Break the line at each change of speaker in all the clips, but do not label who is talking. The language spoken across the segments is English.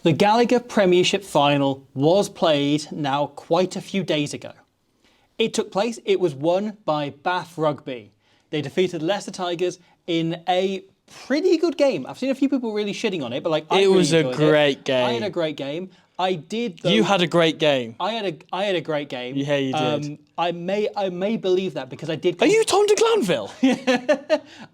The Gallagher Premiership final was played now quite a few days ago. It took place, it was won by Bath Rugby. They defeated Leicester Tigers in a pretty good game. I've seen a few people really shitting on it, but I
was a great game.
I had a great game. I did.
You had a great game.
I had a great game.
Yeah, you did.
I may believe that because I did.
Are you Tom de Glanville?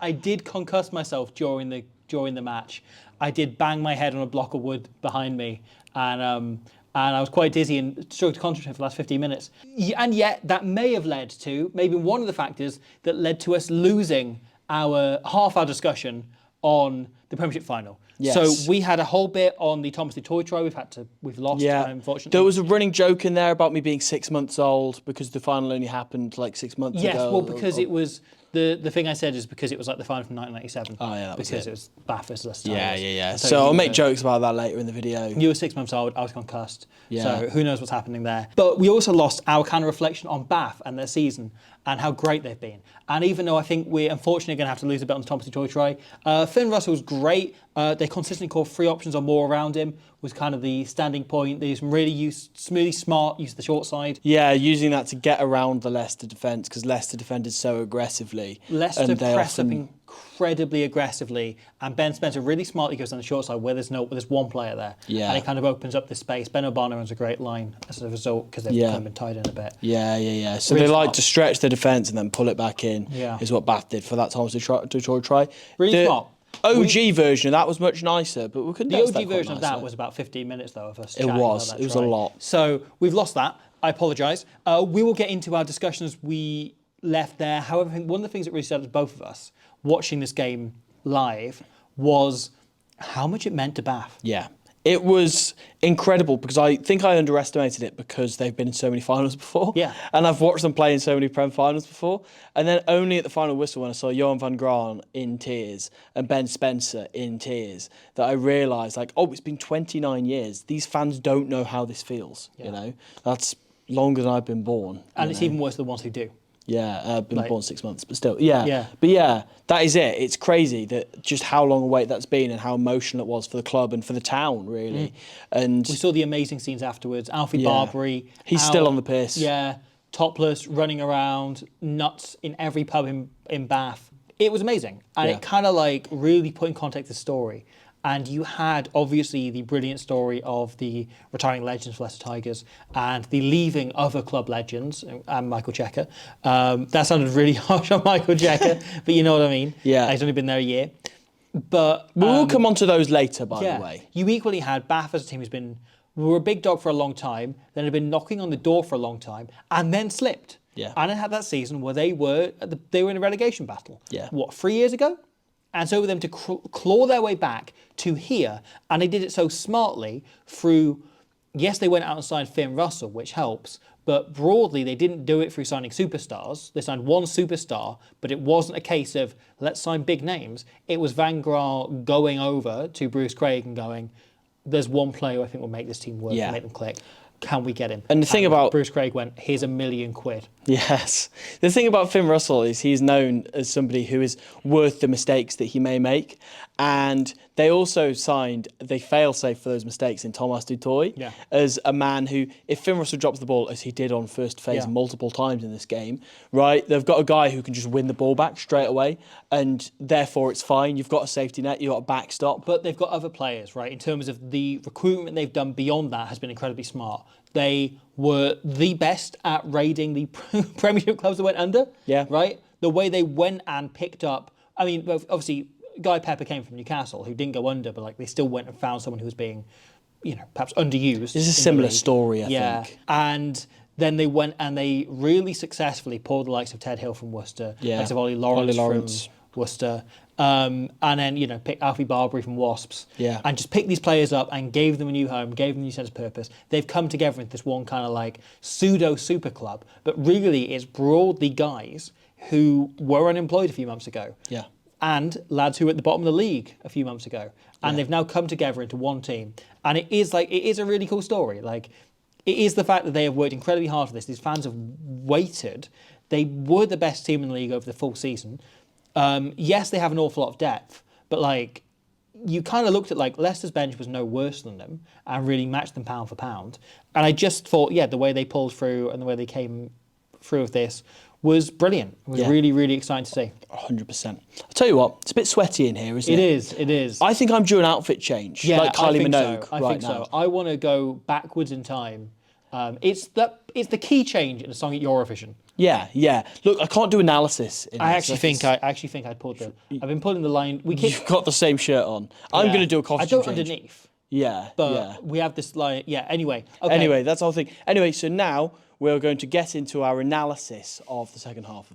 I did concuss myself during the match. I did bang my head on a block of wood behind me, and I was quite dizzy and struggled to concentrate for the last 15 minutes. And yet, that may have led to maybe one of the factors that led to us losing half our discussion on the Premiership final.
Yes.
So we had a whole bit on the Thomas Toy try. We've lost, unfortunately.
There was a running joke in there about me being 6 months old because the final only happened like 6 months ago.
Yes, well, because it was the thing I said is because it was like the final from 1997.
Oh yeah,
because it was Bath versus Leicester Tigers.
Yeah. So I'll make jokes about that later in the video.
You were 6 months old. I was concussed.
Yeah.
So who knows what's happening there? But we also lost our kind of reflection on Bath and their season and how great they've been. And even though I think we're unfortunately going to have to lose a bit on the Thomas Toy try, Finn Russell was great. They consistently called 3 options or more around him was kind of the standing point. They really smart use of the short side.
Yeah, using that to get around the Leicester defence because Leicester defended so aggressively.
Leicester pressed up incredibly aggressively, and Ben Spencer really smartly goes down the short side where there's one player there.
Yeah.
And it kind of opens up the space. Ben O'Bannon runs a great line as a result because they've kind of been tied in a bit.
Yeah. So
really
they
smart.
like to stretch the defence and then pull it back in.
Yeah.
Is what Bath did for that Thomas Toy try.
Really smart.
OG version of that was much nicer, but we couldn't.
The OG version of that was about 15 minutes though of us.
It was a lot.
So we've lost that. I apologise. We will get into our discussions we left there. However, I think one of the things that really stood out to both of us watching this game live was how much it meant to Bath.
Yeah. It was incredible because I think I underestimated it because they've been in so many finals before.
Yeah.
And I've watched them play in so many Prem finals before. And then only at the final whistle when I saw Johan van Graan in tears and Ben Spencer in tears that I realised it's been 29 years. These fans don't know how this feels, you know. That's longer than I've been born.
And it's even worse for the ones who do.
Yeah, I've been born 6 months, but still, yeah. But that is it. It's crazy that just how long a wait that's been and how emotional it was for the club and for the town, really. And
we saw the amazing scenes afterwards. Alfie Barbary.
He's still on the piss.
Yeah, topless, running around, nuts in every pub in Bath. It was amazing. And it kind of really put in context the story. And you had, obviously, the brilliant story of the retiring legends for Leicester Tigers and the leaving other club legends, and Michael Checker. That sounded really harsh on Michael Checker, but you know what I mean.
Yeah.
He's only been there a year. But
we'll come on to those later, by the way.
You equally had Bath as a team we were a big dog for a long time, then had been knocking on the door for a long time, and then slipped.
Yeah.
And it had that season where they were in a relegation battle.
Yeah.
3 years ago? And so for them to claw their way back to here, and they did it so smartly through, yes, they went out and signed Finn Russell, which helps, but broadly they didn't do it through signing superstars. They signed one superstar, but it wasn't a case of, let's sign big names. It was Van Gaal going over to Bruce Craig and going, there's one player who I think will make this team work, make them click. Can we get him?
And the thing about
Bruce Craig went, here's £1 million.
Yes. The thing about Finn Russell is he's known as somebody who is worth the mistakes that he may make. And they also signed the fail-safe for those mistakes in Thomas Dutoy as a man who, if Finn Russell drops the ball, as he did on first phase multiple times in this game, right, they've got a guy who can just win the ball back straight away, and therefore it's fine. You've got a safety net, you've got a backstop.
But they've got other players, right, in terms of the recruitment they've done beyond that has been incredibly smart. They were the best at raiding the Premiership clubs that went under, right? The way they went and picked up, I mean, obviously, Guy Pepper came from Newcastle, who didn't go under, but they still went and found someone who was being, perhaps underused.
It's a similar story, I think.
And then they went and they really successfully pulled the likes of Ted Hill from Worcester, likes of Ollie Lawrence from Worcester, and then, pick Alfie Barbary from Wasps, and just pick these players up and gave them a new home, gave them a new sense of purpose. They've come together into this one kind of pseudo super club, but really it's broadly guys who were unemployed a few months ago.
Yeah.
And lads who were at the bottom of the league a few months ago. And they've now come together into one team. And it is a really cool story. It is the fact that they have worked incredibly hard for this. These fans have waited. They were the best team in the league over the full season. Yes, they have an awful lot of depth, but you kind of looked at like Leicester's bench was no worse than them and really matched them pound for pound. And I just thought, the way they pulled through and the way they came through with this was brilliant. It was really, really exciting to see.
100%. I'll tell you what, it's a bit sweaty in here, isn't it?
It is.
I think I'm due an outfit change, like Kylie Minogue
I think so. I want to go backwards in time. It's the key change in a song at Eurovision.
Yeah. Look, I can't do analysis.
I actually think I pulled the. I've been pulling the line.
You've got the same shirt on. I'm going to do a costume change.
Underneath.
Yeah,
but we have this line. Yeah. Anyway.
Okay. Anyway, that's the whole thing. Anyway, so now we're going to get into our analysis of the second half.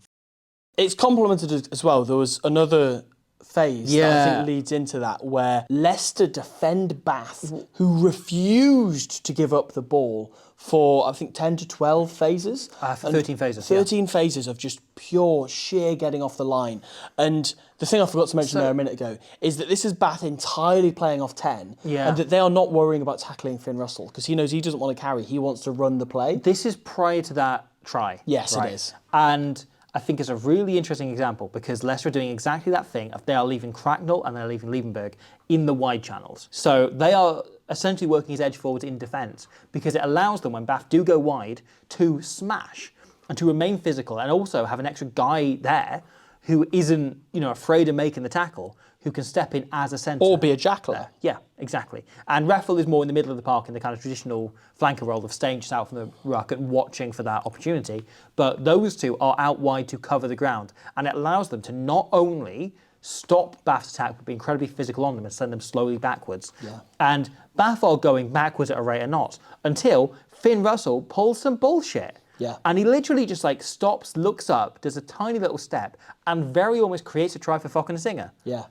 It's complemented as well. There was another phase that I think leads into that, where Leicester defend Bath, who refused to give up the ball for, I think, 10 to 12 phases.
13 phases.
13 phases of just pure, sheer getting off the line. And the thing I forgot to mention there a minute ago is that this is Bath entirely playing off 10, and that they are not worrying about tackling Finn Russell, because he knows he doesn't want to carry, he wants to run the play.
This is prior to that try.
Yes, it is.
And I think it's a really interesting example because Leicester are doing exactly that thing. They are leaving Cracknell and they're leaving Liebenberg in the wide channels. So they are essentially working his edge forwards in defence because it allows them, when Bath do go wide, to smash and to remain physical and also have an extra guy there who isn't, afraid of making the tackle, who can step in as a centre.
Or be a jackler.
Yeah, exactly. And Raffle is more in the middle of the park in the kind of traditional flanker role of staying just out from the ruck and watching for that opportunity. But those two are out wide to cover the ground. And it allows them to not only stop Bath's attack, but be incredibly physical on them and send them slowly backwards.
Yeah.
And Bath are going backwards at a rate of knots until Finn Russell pulls some bullshit.
Yeah.
And he literally just stops, looks up, does a tiny little step, and very almost creates a try for Fock and Singer.
Yeah.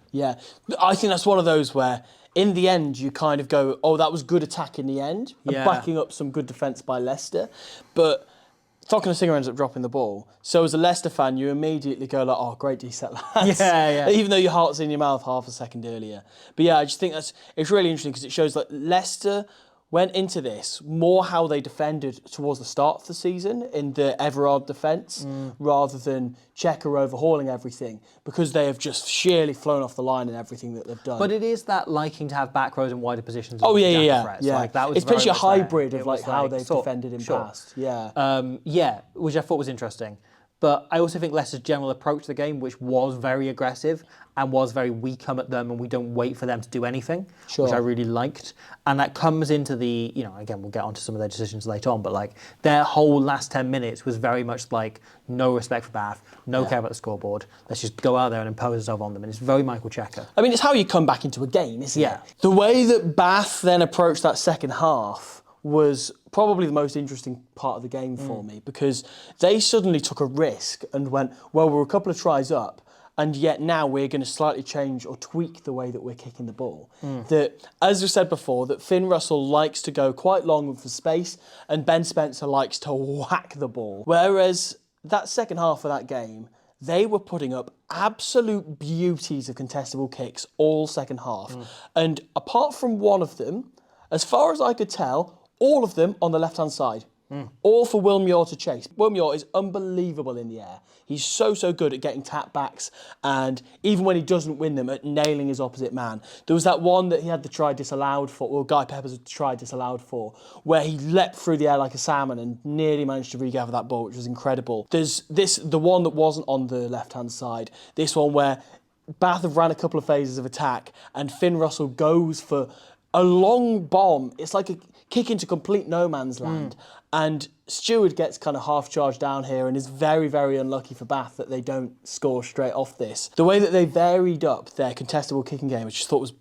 I think that's one of those where, in the end, you kind of go, oh, that was good attack in the end, and backing up some good defence by Leicester. But Fock and Singer ends up dropping the ball. So as a Leicester fan, you immediately go like, oh, great reset, lads.
Yeah.
Even though your heart's in your mouth half a second earlier. But I just think it's really interesting because it shows that Leicester went into this more how they defended towards the start of the season in the Everard defence rather than Checker overhauling everything, because they have just sheerly flown off the line in everything that they've done.
But it is that liking to have back rows and wider positions.
Oh, yeah.
That was
it's basically a hybrid of
like
how they've defended in past. Yeah.
Which I thought was interesting. But I also think Leicester's general approach to the game, which was very aggressive and was very, we come at them and we don't wait for them to do anything, which I really liked. And that comes into the, again, we'll get onto some of their decisions later on, but their whole last 10 minutes was very much no respect for Bath, no care about the scoreboard. Let's just go out there and impose ourselves on them. And it's very Michael Checker.
I mean, it's how you come back into a game, isn't it? The way that Bath then approached that second half was probably the most interesting part of the game for me, because they suddenly took a risk and went, well, we're a couple of tries up, and yet now we're going to slightly change or tweak the way that we're kicking the ball. That, as we said before, that Finn Russell likes to go quite long with the space, and Ben Spencer likes to whack the ball. Whereas that second half of that game, they were putting up absolute beauties of contestable kicks all second half. And apart from one of them, as far as I could tell, all of them on the left-hand side. All for Will Muir to chase. Will Muir is unbelievable in the air. He's so good at getting tap backs, and even when he doesn't win them, at nailing his opposite man. There was that one that he had the try disallowed for, or Guy Peppers had the try disallowed for, where he leapt through the air like a salmon and nearly managed to regather that ball, which was incredible. There's the one that wasn't on the left-hand side. This one where Bath have ran a couple of phases of attack, and Finn Russell goes for a long bomb. It's like a kick into complete no man's land. And Stewart gets kind of half charged down here and is very, very unlucky for Bath that they don't score straight off this. The way that they varied up their contestable kicking game, which I thought was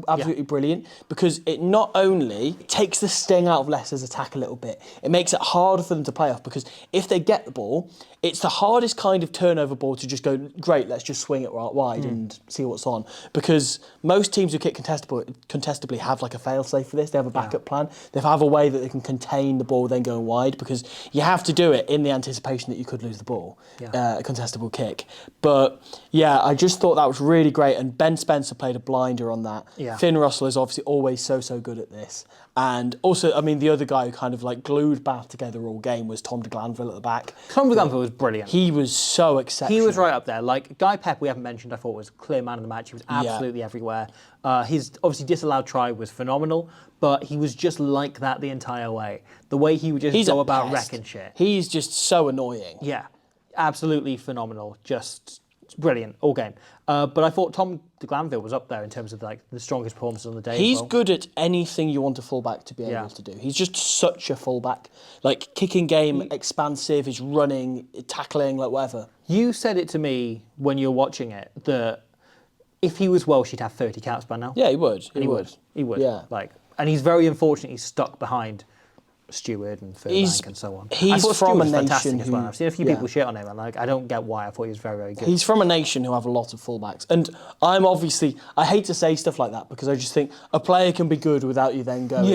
absolutely brilliant, because it not only takes the sting out of Leicester's attack a little bit, it makes it harder for them to play off, because if they get the ball, it's the hardest kind of turnover ball to just go, great, let's just swing it right wide and see what's on. Because most teams who kick contestably have like a fail-safe for this. They have a backup plan. They have a way that they can contain the ball, then go and wide, because you have to do it in the anticipation that you could lose the ball,
Yeah.
a contestable kick. But yeah, I just thought that was really great, and Ben Spencer played a blinder on that.
Yeah.
Finn Russell is obviously always so good at this. And also, I mean, the other guy who kind of like glued Bath together all game was Tom de Glanville at the back.
Tom de Glanville was brilliant.
He was so exceptional.
He was right up there. Like Guy Pep, we haven't mentioned, I thought was clear man of the match. He was absolutely everywhere. His obviously disallowed try was phenomenal, but he was just like that the entire way. The way he would just go about wrecking shit.
He's just so annoying.
Yeah, absolutely phenomenal. Just brilliant all game. But I thought Tom de Glanville was up there in terms of like the strongest performances on the day.
He's good at anything you want a fullback to be able to do. He's just such a fullback. Like kicking game, expansive, he's running, tackling, like whatever.
You said it to me when you were watching it that if he was Welsh, he'd have 30 caps by now.
Yeah, he would.
He would.
Yeah.
Like, and he's very unfortunately stuck behind Stewart and Furbank and so on.
He's
I thought
from
Stewart
a
was fantastic
nation
as well.
who-
I've seen a few people shit on him, and like I don't get why. I thought he was very good.
He's from a nation who have a lot of fullbacks. And I hate to say stuff like that because I just think a player can be good without you then going,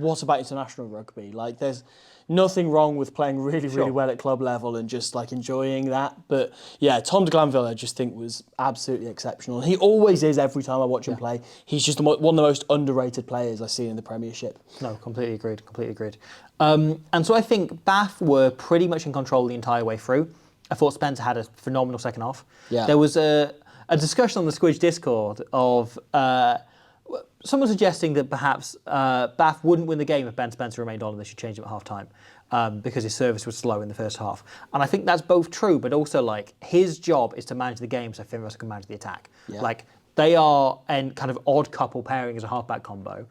what about international rugby? Like there's nothing wrong with playing really well at club level and just like enjoying that. But yeah, Tom de Glanville I just think was absolutely exceptional. He always is every time I watch him play. He's just one of the most underrated players I've seen in the Premiership.
No, completely agreed. And so I think Bath were pretty much in control the entire way through. I thought Spencer had a phenomenal second half.
Yeah.
There was a discussion on the Squidge Discord of someone suggesting that perhaps Bath wouldn't win the game if Ben Spencer remained on and they should change him at half time because his service was slow in the first half. And I think that's both true, but also like his job is to manage the game so Finn Russell can manage the attack.
Yeah.
Like they are a kind of odd couple pairing as a halfback combo.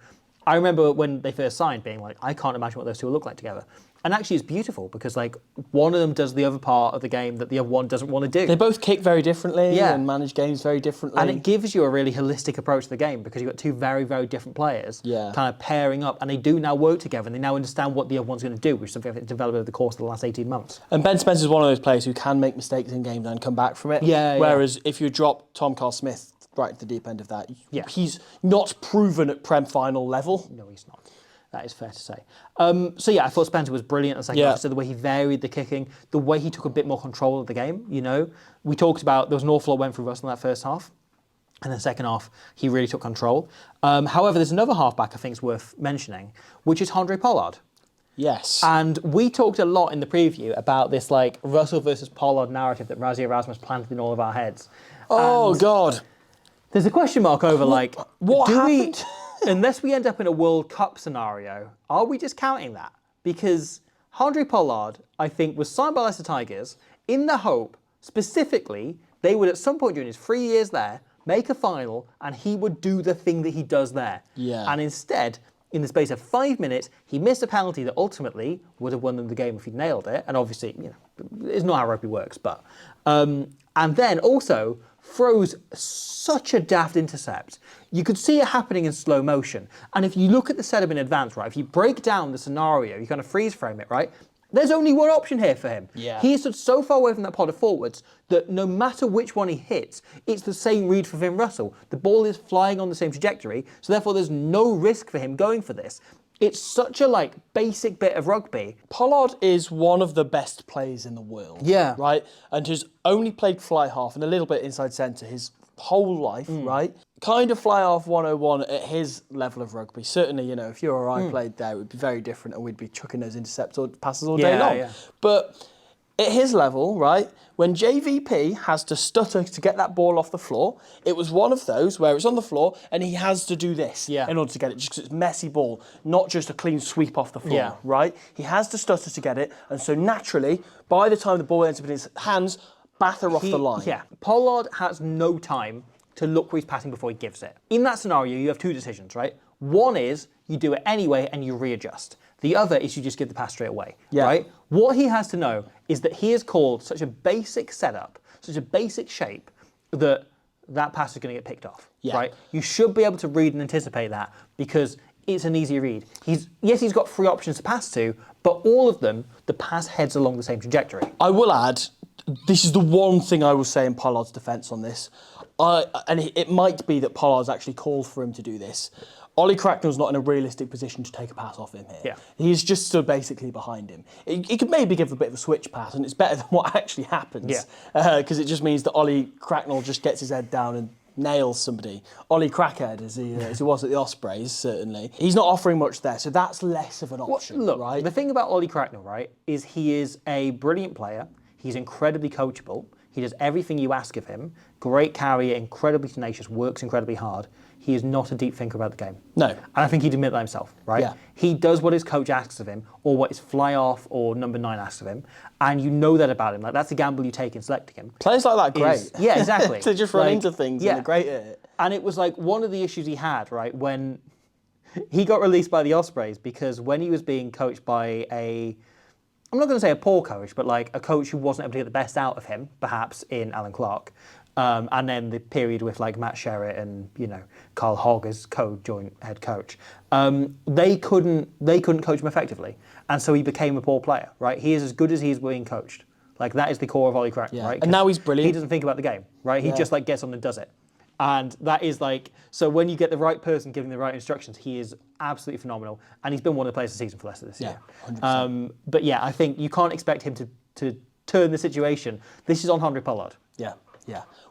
I remember when they first signed being like, I can't imagine what those two will look like together. And actually it's beautiful because like one of them does the other part of the game that the other one doesn't want to do.
They both kick very differently
Yeah.
and manage games very differently.
And it gives you a really holistic approach to the game because you've got two very, very different players kind of pairing up, and they do now work together and they now understand what the other one's going to do, which is something I've developed over the course of the last 18 months.
And Ben Spencer's one of those players who can make mistakes in games and come back from it. Whereas if you drop Tom Carl-Smith right at the deep end of that, he's not proven at Prem final level.
No, he's not. That is fair to say. So yeah, I thought Spencer was brilliant in the second half. So the way he varied the kicking, the way he took a bit more control of the game, you know. We talked about there was an awful lot went through Russell in that first half. And the second half, he really took control. However, there's another halfback I think is worth mentioning, which is Andre Pollard.
Yes.
And we talked a lot in the preview about this like Russell versus Pollard narrative that Razzie Erasmus planted in all of our heads.
Oh, God.
There's a question mark over like,
what happened?
Unless we end up in a World Cup scenario, are we discounting that? Because Andre Pollard, I think, was signed by Leicester Tigers in the hope, specifically, they would at some point during his 3 years there, make a final and he would do the thing that he does there.
Yeah.
And instead, in the space of 5 minutes, he missed a penalty that ultimately would have won them the game if he'd nailed it. And obviously, you know, it's not how rugby works, but... and then also throws such a daft intercept. You could see it happening in slow motion. And if you look at the setup in advance, right, if you break down the scenario, you kind of freeze frame it, right, there's only one option here for him.
Yeah.
He is so far away from that pod of forwards that no matter which one he hits, it's the same read for Finn Russell. The ball is flying on the same trajectory, so therefore there's no risk for him going for this. It's such a like basic bit of rugby.
Pollard is one of the best players in the world.
Yeah.
Right? And has only played fly half and a little bit inside centre his whole life, right? Kind of fly half 101 at his level of rugby. Certainly, you know, if you or I played there, it would be very different and we'd be chucking those intercepts or passes all day long.
Yeah.
But at his level, right, when JVP has to stutter to get that ball off the floor, it was one of those where it's on the floor and he has to do this in order to get it, just because it's messy ball, not just a clean sweep off the floor, right? He has to stutter to get it, and so naturally, by the time the ball ends up in his hands, batter off the line.
Yeah, Pollard has no time to look where he's passing before he gives it. In that scenario, you have two decisions, right? One is you do it anyway and you readjust. The other is you just give the pass straight away, right? What he has to know is that he has called such a basic setup, such a basic shape, that that pass is going to get picked off, right? You should be able to read and anticipate that because it's an easy read. He's got three options to pass to, but all of them, the pass heads along the same trajectory.
I will add, this is the one thing I will say in Pollard's defence on this. it might be that Pollard's actually called for him to do this. Ollie Cracknell's not in a realistic position to take a pass off him here.
Yeah.
He's just stood basically behind him. He could maybe give a bit of a switch pass, and it's better than what actually happens. Because it just means that Ollie Cracknell just gets his head down and nails somebody. Ollie Crackhead, as he was at the Ospreys, certainly. He's not offering much there, so that's less of an option,
Look,
right?
the thing about Ollie Cracknell, right, is he is a brilliant player. He's incredibly coachable. He does everything you ask of him. Great carrier, incredibly tenacious, works incredibly hard. He is not a deep thinker about the game.
No.
And I think he'd admit that himself, right?
Yeah.
He does what his coach asks of him, or what his fly-off or number 9 asks of him, and you know that about him. Like, that's the gamble you take in selecting him.
Players like that are great.
Yeah, exactly.
To just run into things and they're great at it.
And it was like one of the issues he had, right, when he got released by the Ospreys, because when he was being coached by I'm not going to say a poor coach, but like a coach who wasn't able to get the best out of him, perhaps in Alan Clark, and then the period with like Matt Sherritt and Carl Hogg as co-joint head coach, they couldn't coach him effectively, and so he became a poor player. Right, he is as good as he is being coached. Like that is the core of Ollie Cracknell, right?
And now he's brilliant.
He doesn't think about the game, right? He just like gets on and does it. And that is like, so when you get the right person giving the right instructions, he is absolutely phenomenal. And he's been one of the players of the season for Leicester this year.
100%.
But yeah, I think you can't expect him to turn the situation. This is on Henry Pollard.
Yeah. It's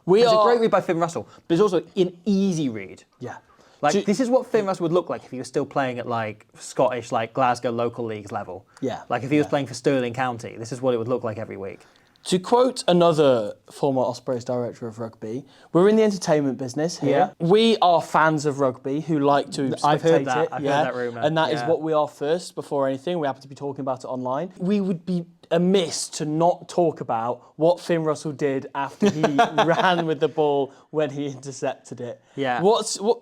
It's a great read by Finn Russell, but it's also an easy read.
Yeah.
Like, this is what Finn Russell would look like if he was still playing at like Scottish, like Glasgow local leagues level.
Yeah.
Like if he was playing for Stirling County, this is what it would look like every week.
To quote another former Ospreys director of rugby, we're in the entertainment business here.
Yeah.
We are fans of rugby who like to spectate
I've heard that.
it.
I've heard that rumour.
And that is
Yeah.
what we are first before anything. We happen to be talking about it online. We would be amiss to not talk about what Finn Russell did after he ran with the ball when he intercepted it.
Yeah.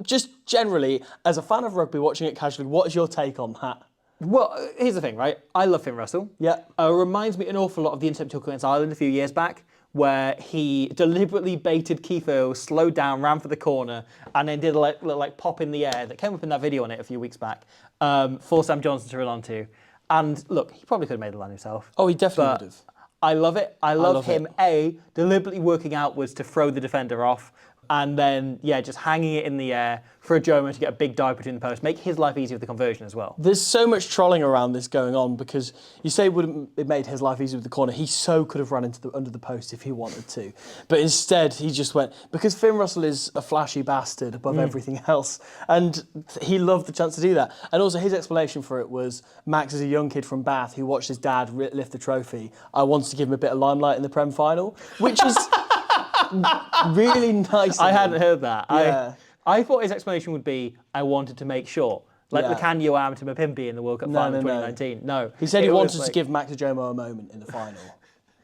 Just generally, as a fan of rugby, watching it casually, what is your take on that?
Well, here's the thing, right? I love Finn Russell.
Yeah.
Reminds me an awful lot of the intercept he took against Ireland a few years back, where he deliberately baited Keith Earl, slowed down, ran for the corner, and then did a like pop in the air that came up in that video on it a few weeks back for Sam Johnson to run onto. And look, he probably could have made the line himself.
Oh, he definitely would have.
I love it. I love him,
it.
deliberately working outwards to throw the defender off, and then, just hanging it in the air for a Jomo to get a big dive between the posts, make his life easier with the conversion as well.
There's so much trolling around this going on because you say it made his life easier with the corner. He so could have run under the post if he wanted to. But instead, he just went, because Finn Russell is a flashy bastard above everything else, and he loved the chance to do that. And also his explanation for it was, Max is a young kid from Bath who watched his dad lift the trophy. I wanted to give him a bit of limelight in the Prem final, which is really nice.
I hadn't heard that.
Yeah.
I thought his explanation would be, I wanted to make sure. Like Lacanio Am to Mapimpi in the World Cup final in 2019. No.
He said he wanted to give Max Jomo a moment in the final.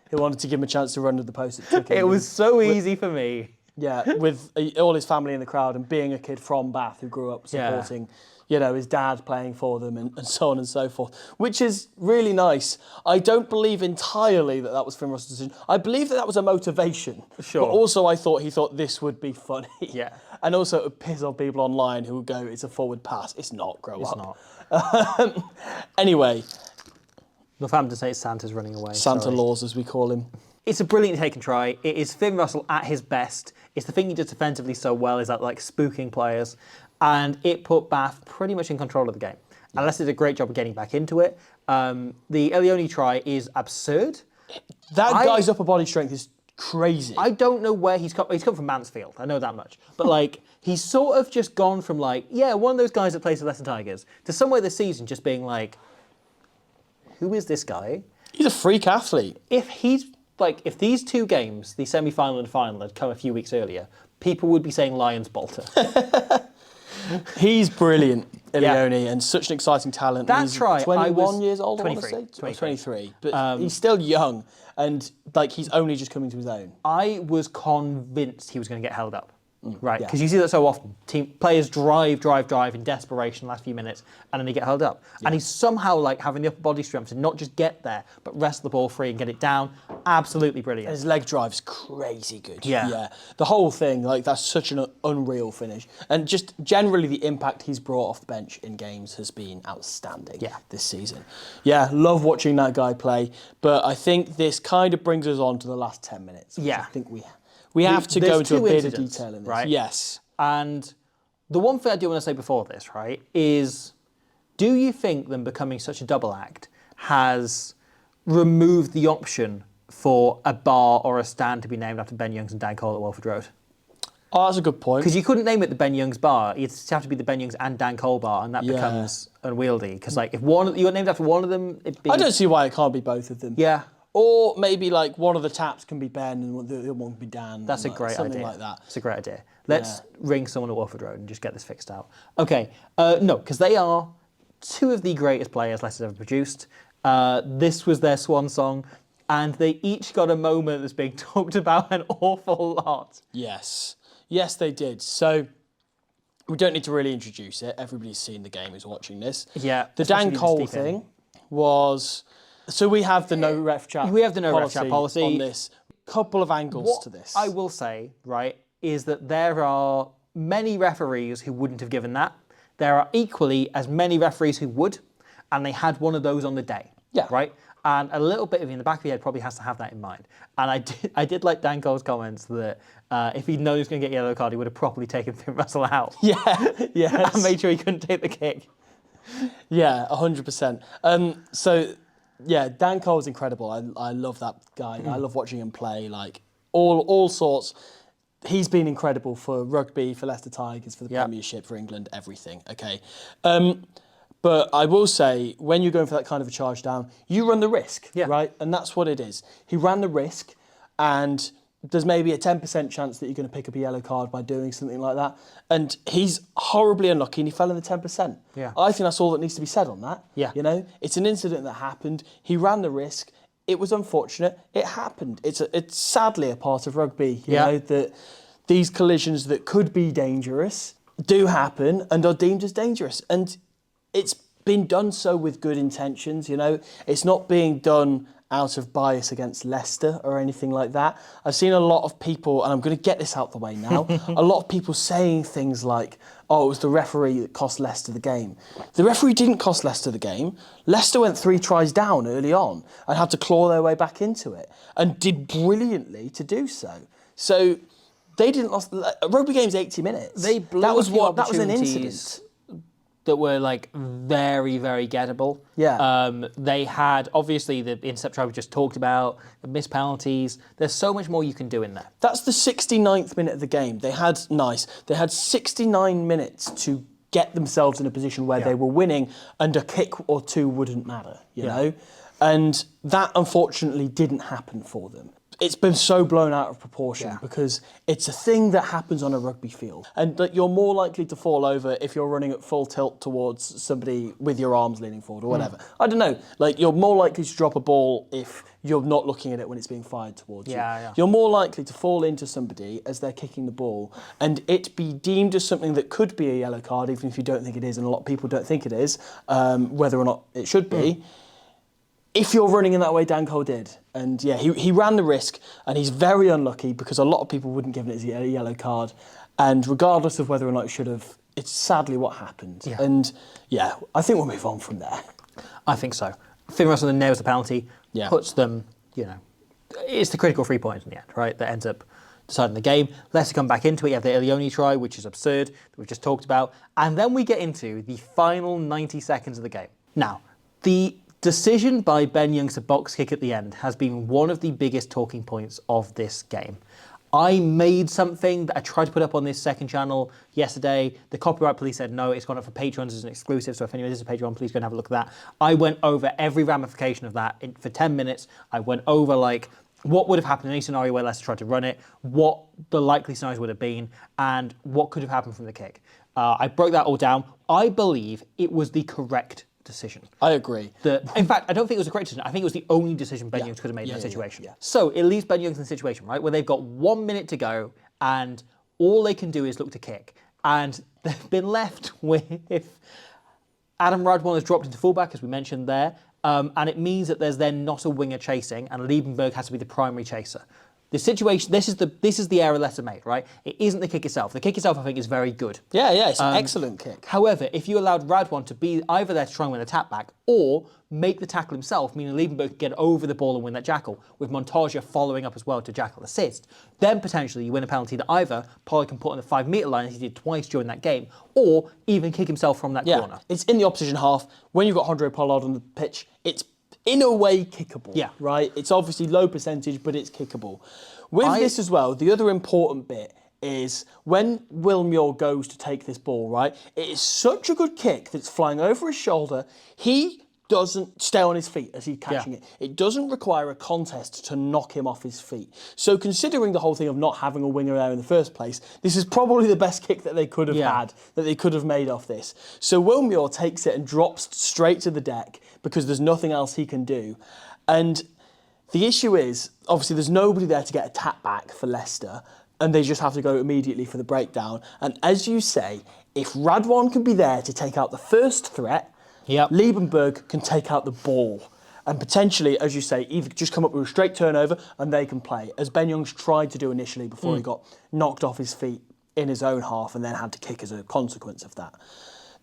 He wanted to give him a chance to run to the post at Twickenham.
It was so easy for me.
Yeah, with all his family in the crowd and being a kid from Bath who grew up supporting, his dad playing for them and so on and so forth, which is really nice. I don't believe entirely that was Finn Russell's decision. I believe that was a motivation.
Sure.
But also I thought he thought this would be funny.
Yeah.
And also it would piss off people online who would go, it's a forward pass. It's not, grow up.
It's not.
Anyway.
Northampton say Santa's running away.
Santa Laws, as we call him.
It's a brilliant take and try. It is Finn Russell at his best. It's the thing he does defensively so well, is that like spooking players. And it put Bath pretty much in control of the game. And Leicester did a great job of getting back into it. The Elioni try is absurd.
That guy's upper body strength is crazy.
I don't know where he's come from Mansfield, I know that much. But like, he's sort of just gone from like, one of those guys that plays for Leicester Tigers, to somewhere this season just being like, who is this guy?
He's a freak athlete.
If these two games, the semi-final and final, had come a few weeks earlier, people would be saying Lions Bolter.
He's brilliant, Elioni, and such an exciting talent.
That's
he's
right.
21 years old,
23,
I want to say? 23. But he's still young, and he's only just coming to his own.
I was convinced he was going to get held up. Right, because you see that so often. Players drive in desperation the last few minutes, and then they get held up. And he's somehow having the upper body strength to not just get there, but wrestle the ball free and get it down. Absolutely brilliant.
His leg drive's crazy good.
Yeah.
The whole thing, that's such an unreal finish. And just generally the impact he's brought off the bench in games has been outstanding this season. Yeah, love watching that guy play. But I think this kind of brings us on to the last 10 minutes.
Yeah.
I think We have to go
there's
into a
two
bit of
incidents,
detail in this.
right?
Yes.
And the one thing I do want to say before this, right, is do you think them becoming such a double act has removed the option for a bar or a stand to be named after Ben Youngs and Dan Cole at Walford Road?
Oh, that's a good point.
Because you couldn't name it the Ben Youngs Bar. You'd have to be the Ben Youngs and Dan Cole Bar, and that becomes unwieldy. Because like if you're named after one of them, it'd be...
I don't see why it can't be both of them.
Yeah.
Or maybe like one of the taps can be Ben and the other one can be Dan.
That's a great idea.
Something like that.
It's a great idea. Let's ring someone at Walford Road and just get this fixed out. Okay. No, because they are two of the greatest players Leicester's ever produced. This was their swan song, and they each got a moment that's being talked about an awful lot.
Yes. Yes, they did. So we don't need to really introduce it. Everybody's seen the game who's watching this.
Yeah.
The Dan Cole thing was... So we have the no ref chat.
We have the no ref chat policy
on this. Couple of angles to this.
I will say, right, is that there are many referees who wouldn't have given that. There are equally as many referees who would, and they had one of those on the day.
Yeah.
Right? And a little bit of you in the back of your head probably has to have that in mind. And I did like Dan Cole's comments that if he'd known he was going to get a yellow card, he would have properly taken Finn Russell out.
Yeah, yes.
And made sure he couldn't take the kick.
Yeah, 100%. So, yeah, Dan Cole's incredible. I love that guy. I love watching him play, like, all sorts. He's been incredible for rugby, for Leicester Tigers, for the Premiership, for England, everything, okay? But I will say, when you're going for that kind of a charge down, you run the risk, right? And that's what it is. He ran the risk, and there's maybe a 10% chance that you're going to pick up a yellow card by doing something like that. And he's horribly unlucky, and he fell in the 10%.
Yeah.
I think that's all that needs to be said on that.
Yeah.
You know, it's an incident that happened. He ran the risk. It was unfortunate. It happened. It's sadly a part of rugby, you know, that these collisions that could be dangerous do happen and are deemed as dangerous. And it's been done so with good intentions, you know. It's not being done out of bias against Leicester or anything like that. I've seen a lot of people, and I'm going to get this out the way now, a lot of people saying things like, oh, it was the referee that cost Leicester the game. The referee didn't cost Leicester the game. Leicester went 3 tries down early on and had to claw their way back into it, and did brilliantly to do so. So they didn't lose. A rugby game's 80 minutes.
They blew
that was an
opportunities
incident
that were like very, very gettable.
Yeah.
They had obviously the intercept try we just talked about, the missed penalties. There's so much more you can do in there.
That's the 69th minute of the game. They had 69 minutes to get themselves in a position where they were winning, and a kick or two wouldn't matter, you know? And that unfortunately didn't happen for them. It's been so blown out of proportion because it's a thing that happens on a rugby field, and that you're more likely to fall over if you're running at full tilt towards somebody with your arms leaning forward or whatever. I don't know. Like, you're more likely to drop a ball if you're not looking at it when it's being fired towards you. You're more likely to fall into somebody as they're kicking the ball and it be deemed as something that could be a yellow card, even if you don't think it is, and a lot of people don't think it is, whether or not it should be. If you're running in that way, Dan Cole did. And yeah, he ran the risk, and he's very unlucky because a lot of people wouldn't give it as a yellow card. And regardless of whether or not it should have, it's sadly what happened.
Yeah.
And yeah, I think we'll move on from there.
I think so. Finn Russell then nails the penalty, puts them, you know, it's the critical 3 points in the end, right, that ends up deciding the game. Leicester come back into it. You have the Ilioni try, which is absurd, that we've just talked about. And then we get into the final 90 seconds of the game. Now, the decision by Ben Youngs to box kick at the end has been one of the biggest talking points of this game. I made something that I tried to put up on this second channel yesterday. The copyright police said no, it's gone up for patrons as an exclusive, so if anyone is a patron, please go and have a look at that. I went over every ramification of that for 10 minutes. I went over like what would have happened in any scenario where Leicester tried to run it, what the likely scenarios would have been, and what could have happened from the kick. I broke that all down. I believe it was the correct decision.
I agree.
In fact, I don't think it was a correct decision. I think it was the only decision Ben Youngs could have made in that situation. So it leaves Ben Youngs in a situation, right, where they've got 1 minute to go and all they can do is look to kick. And they've been left with Adam Radwan has dropped into fullback, as we mentioned there, and it means that there's then not a winger chasing, and Liebenberg has to be the primary chaser. The situation, this is the error Leicester made, right? It isn't the kick itself. The kick itself, I think, is very good.
Yeah, it's an excellent kick.
However, if you allowed Radwan to be either there to try and win the tap back or make the tackle himself, meaning Liebenberg could get over the ball and win that jackal, with Montoya following up as well to jackal assist, then potentially you win a penalty that either Pollard can put on the 5 metre line, as he did twice during that game, or even kick himself from that corner.
It's in the opposition half. When you've got Andre Pollard on the pitch, it's in a way kickable.
Yeah.
Right? It's obviously low percentage, but it's kickable. With this as well, the other important bit is when Will Muir goes to take this ball, right? It is such a good kick that's flying over his shoulder. He doesn't stay on his feet as he's catching it. It doesn't require a contest to knock him off his feet. So considering the whole thing of not having a winger there in the first place, this is probably the best kick that they could have had, that they could have made off this. So Will Muir takes it and drops straight to the deck because there's nothing else he can do. And the issue is, obviously there's nobody there to get a tap back for Leicester, and they just have to go immediately for the breakdown. And as you say, if Radwan can be there to take out the first threat, Liebenberg can take out the ball. And potentially, as you say, either just come up with a straight turnover and they can play, as Ben Youngs tried to do initially before he got knocked off his feet in his own half and then had to kick as a consequence of that.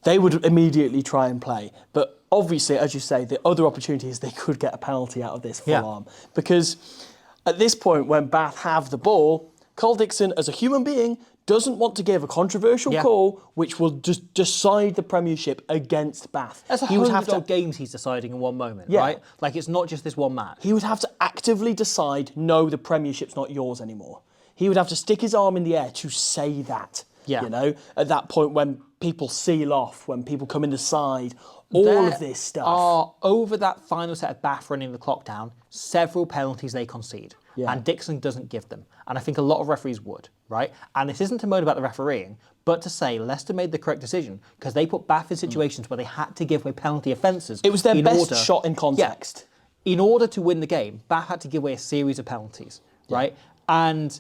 They would immediately try and play. But obviously, as you say, the other opportunity is they could get a penalty out of this full arm. Because at this point, when Bath have the ball, Carl Dixon, as a human being, doesn't want to give a controversial call which will just decide the Premiership against Bath.
That's 100 games he's deciding in one moment, right? Like, it's not just this one match.
He would have to actively decide, no, the Premiership's not yours anymore. He would have to stick his arm in the air to say that, you know, at that point when people seal off, when people come in the side, all of this stuff.
Are, over that final set of Bath running the clock down, several penalties they concede. And Dixon doesn't give them. And I think a lot of referees would, right? And this isn't to moan about the refereeing, but to say Leicester made the correct decision because they put Bath in situations where they had to give away penalty offences.
It was their best shot in context.
In order to win the game, Bath had to give away a series of penalties, right? And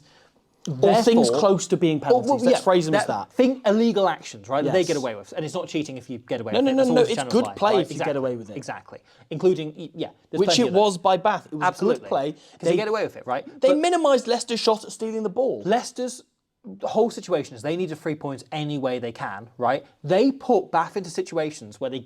or things close to being penalties. Let's phrase them as that.
Think illegal actions, right, that they get away with. And it's not cheating if you get away with it.
No, it's good play if you get away with it.
Exactly. Including,
which it was by Bath. It was good play.
They get away with it, right?
They minimised Leicester's shot at stealing the ball.
Leicester's whole situation is they needed 3 points any way they can, right? They put Bath into situations where they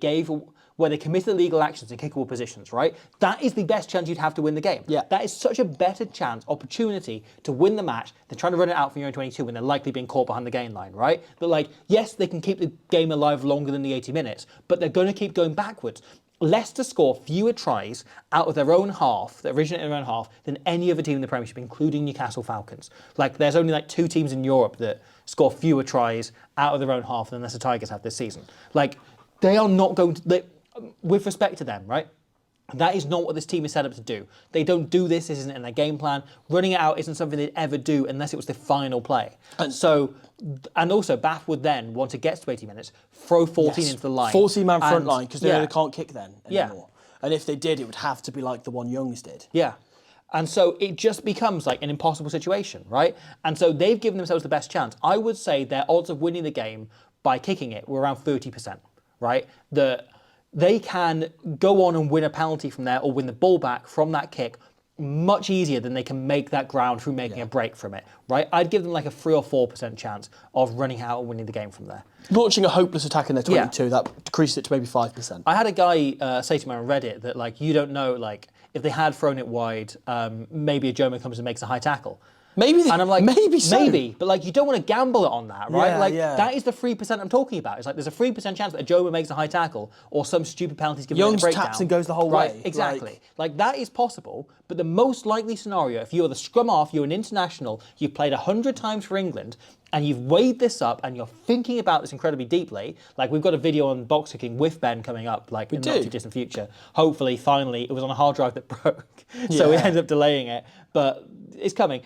committed illegal actions in kickable positions, right? That is the best chance you'd have to win the game. That is such a better opportunity to win the match than trying to run it out from your own 22 when they're likely being caught behind the gain line, right? But like, yes, they can keep the game alive longer than the 80 minutes, but they're going to keep going backwards. Leicester score fewer tries out of their own half, that originate in their own half, than any other team in the Premiership, including Newcastle Falcons. Like, there's only like 2 teams in Europe that score fewer tries out of their own half than Leicester Tigers have this season. Like, they are not going to... with respect to them, right? That is not what this team is set up to do. They don't do this. This isn't in their game plan. Running it out isn't something they'd ever do unless it was the final play. And also, Bath would then, once it gets to 80 minutes, throw 14 into the line.
40-man front line, because they can't kick then anymore. And if they did, it would have to be like the one Youngs did.
And so it just becomes like an impossible situation, right? And so they've given themselves the best chance. I would say their odds of winning the game by kicking it were around 30%, right? They can go on and win a penalty from there or win the ball back from that kick much easier than they can make that ground through making a break from it, right? I'd give them like a 3 or 4% chance of running out and winning the game from there.
Launching a hopeless attack in their 22, that decreased it to maybe 5%.
I had a guy say to me on Reddit that, like, you don't know, like, if they had thrown it wide, maybe a German comes and makes a high tackle.
And I'm like, maybe,
but like, you don't want to gamble it on that, right? That is the 3% I'm talking about. It's like there's a 3% chance that a Joma makes a high tackle or some stupid penalty is given a breakdown.
Youngs taps and goes the whole way.
Exactly. Like, that is possible, but the most likely scenario, if you're the scrum half, you're an international, you've played 100 times for England, and you've weighed this up and you're thinking about this incredibly deeply, like, we've got a video on box kicking with Ben coming up, like, in the not too distant future. Hopefully, finally, it was on a hard drive that broke, so we ended up delaying it, but it's coming,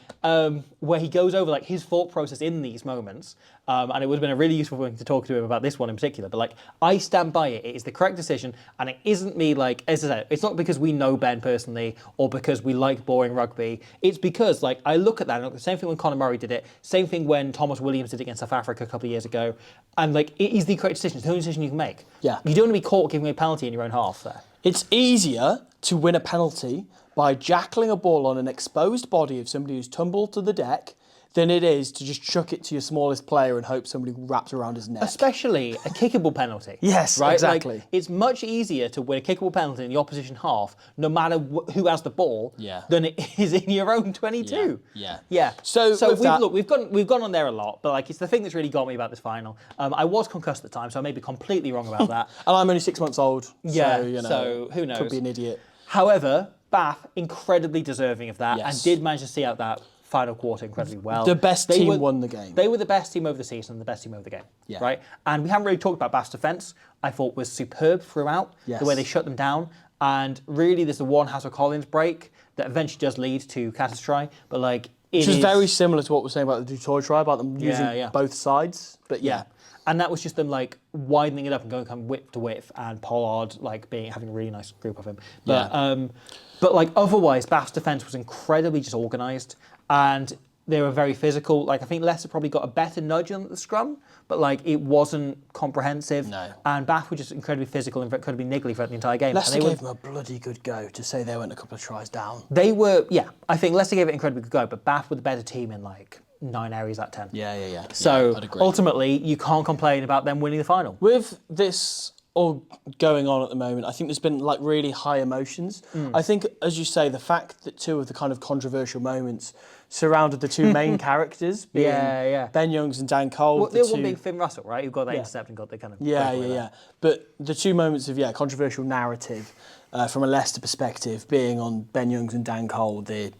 where he goes over like his thought process in these moments, and it would have been a really useful thing to talk to him about this one in particular. But like, I stand by it. It is the correct decision, and it isn't me, like, as I said, it's not because we know Ben personally or because we like boring rugby. It's because, like, I look at that and look, the same thing when Conor Murray did it, same thing when Thomas Williams did it against South Africa a couple of years ago, and like, it is the correct decision. It's the only decision you can make. You don't want to be caught giving a penalty in your own half there.
It's easier to win a penalty by jackling a ball on an exposed body of somebody who's tumbled to the deck than it is to just chuck it to your smallest player and hope somebody wraps around his neck.
Especially a kickable penalty.
Yes,
right?
exactly.
Like, it's much easier to win a kickable penalty in the opposition half, no matter who has the ball, than it is in your own 22. Yeah. So we've gone on there a lot, but like it's the thing that's really got me about this final. I was concussed at the time, so I may be completely wrong about that.
And I'm only 6 months old.
Yeah.
So, you know,
so who knows?
Could be an idiot.
However, Bath incredibly deserving of that and
Yes.
did manage to see out that final quarter incredibly well.
The best team won the game.
They were the best team over the season, the best team over the game.
Yeah.
Right? And we haven't really talked about Bath's defence. I thought was superb throughout.
Yes.
The way they shut them down. And really, there's the one Hassel Collins break that eventually does lead to Catus try. But like,
Which is very similar to what we're saying about the Dutoy try, about them using both sides. But yeah.
And that was just them like widening it up and going kind of width to width, and Pollard like having a really nice group of him. But like otherwise, Bath's defence was incredibly just organised, and they were very physical. Like I think Leicester probably got a better nudge on the scrum, but like it wasn't comprehensive.
No.
And Bath were just incredibly physical and incredibly niggly throughout the entire game.
Leicester
and
gave them a bloody good go to say they went a couple of tries down.
They were, I think Leicester gave it an incredibly good go, but Bath were the better team in like 9 areas out of 10.
Yeah.
So
I'd agree.
ultimately, you can't complain about them winning the final.
With this all going on at the moment, I think there's been like really high emotions. I think, as you say, the fact that 2 of the kind of controversial moments surrounded the 2 main characters, being Ben Youngs and Dan Cole.
Well, the other one being Finn Russell, right? Who got that intercept and got the kind of...
Yeah. But the 2 moments of, controversial narrative from a Leicester perspective being on Ben Youngs and Dan Cole, the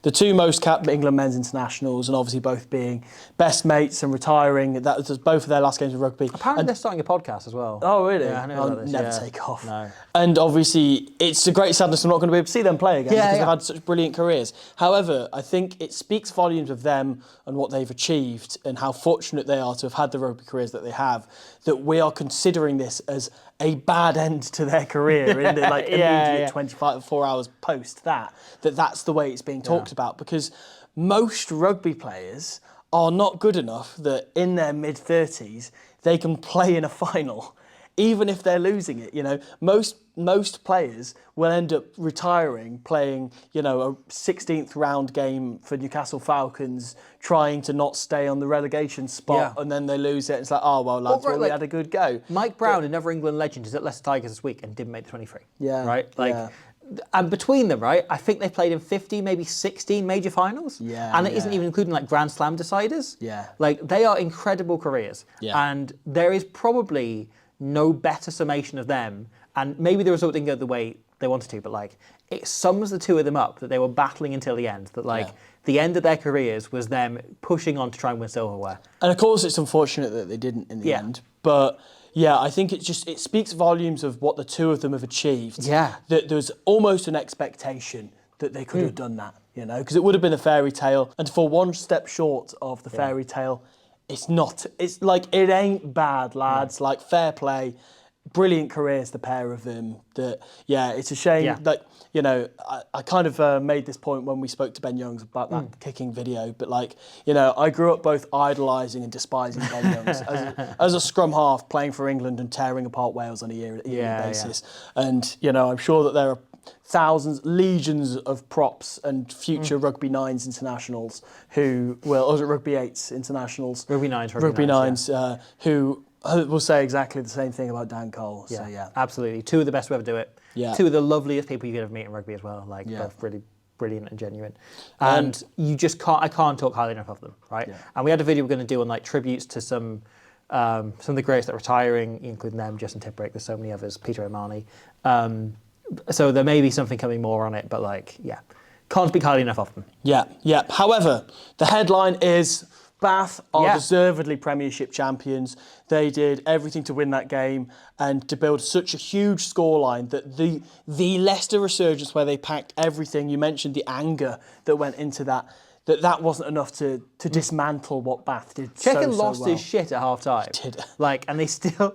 2 most capped England men's internationals, and obviously both being best mates and retiring. That was both of their last games of rugby.
Apparently they're starting a podcast as well.
Oh, really?
Yeah, I know about this.
Never take off.
No.
And obviously, it's a great sadness I'm not going to be able to see them play again because they've had such brilliant careers. However, I think it speaks volumes of them and what they've achieved and how fortunate they are to have had the rugby careers that they have, that we are considering this as a bad end to their career in the immediate 24 hours post that's the way it's being talked about, because most rugby players are not good enough that in their mid-30s they can play in a final. Even if they're losing it, most players will end up retiring, playing, a 16th round game for Newcastle Falcons, trying to not stay on the relegation spot, and then they lose it. It's like, oh well, lads, we had a good go.
Mike Brown, another England legend, is at Leicester Tigers this week and didn't make the 23.
Yeah.
Right. And between them, right, I think they played in 50, maybe 16 major finals.
Yeah.
And it isn't even including like Grand Slam deciders.
Yeah.
Like they are incredible careers.
Yeah.
And there is probably no better summation of them, and maybe the result didn't go the way they wanted to, but like it sums the 2 of them up, that they were battling until the end, that like the end of their careers was them pushing on to try and win silverware.
And of course it's unfortunate that they didn't in the end, but I think it speaks volumes of what the 2 of them have achieved.
Yeah.
That there's almost an expectation that they could have done that, because it would have been a fairy tale, and for one step short of the fairy tale, it's not. It's like, it ain't bad, lads. Like, fair play. Brilliant careers, the pair of them. It's a shame that, I kind of made this point when we spoke to Ben Youngs about that kicking video, but I grew up both idolising and despising Ben Youngs as a scrum half, playing for England and tearing apart Wales on a yearly basis. And, I'm sure that there are thousands, legions of props and future Rugby 9s internationals Rugby 8s internationals.
Rugby 9s.
Rugby 9s, who will say exactly the same thing about Dan Cole.
Yeah,
so,
absolutely. 2 of the best who ever do it.
Yeah.
2 of the loveliest people you could ever meet in rugby as well. Both really brilliant and genuine. And you just can't, I can't talk highly enough of them, right? Yeah. And we had a video we're going to do on tributes to some of the greats that are retiring, including them, Justin Tipuric, there's so many others, Peter O'Mahony. So there may be something coming more on it, but can't speak highly enough of them.
Yeah. However, the headline is Bath are deservedly Premiership champions. They did everything to win that game and to build such a huge scoreline that the Leicester resurgence, where they packed everything, you mentioned the anger that went into that wasn't enough to dismantle what Bath did.
Checker
so
lost
well.
his shit at half time.
Did.
And they still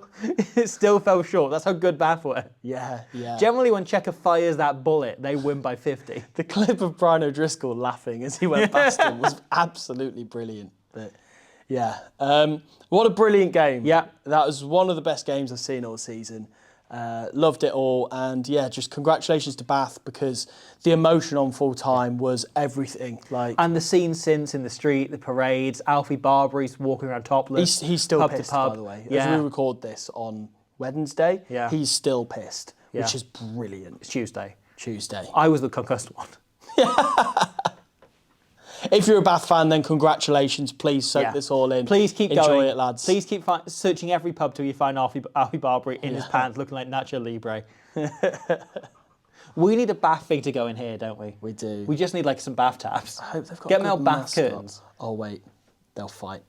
fell short. That's how good Bath were.
Yeah.
Generally, when Checker fires that bullet, they win by 50.
The clip of Brian O'Driscoll laughing as he went past him was absolutely brilliant. But what a brilliant game.
Yeah.
That was one of the best games I've seen all season. Loved it all, and yeah, just congratulations to Bath, because the emotion on full time was everything. Like,
And the scenes since in the street, the parades, Alfie Barbary's walking around topless.
he's still
pub
pissed,
to pub.
by the way.
Yeah.
As we record this on Wednesday,
Yeah.
he's still pissed,
Yeah.
which is brilliant.
It's Tuesday.
Tuesday.
I was the concussed one.
If you're a Bath fan, then congratulations. Please soak this all in.
Please keep
Enjoy
going.
it, lads.
Please keep searching every pub till you find Alfie Barbary in his pants looking like Nacho Libre. We need a bath thing to go in here, don't we?
We do.
We just need like some bath taps.
I hope they've got
Get
a
me
good
old bath
mascot.
curtains.
Oh, wait. They'll fight.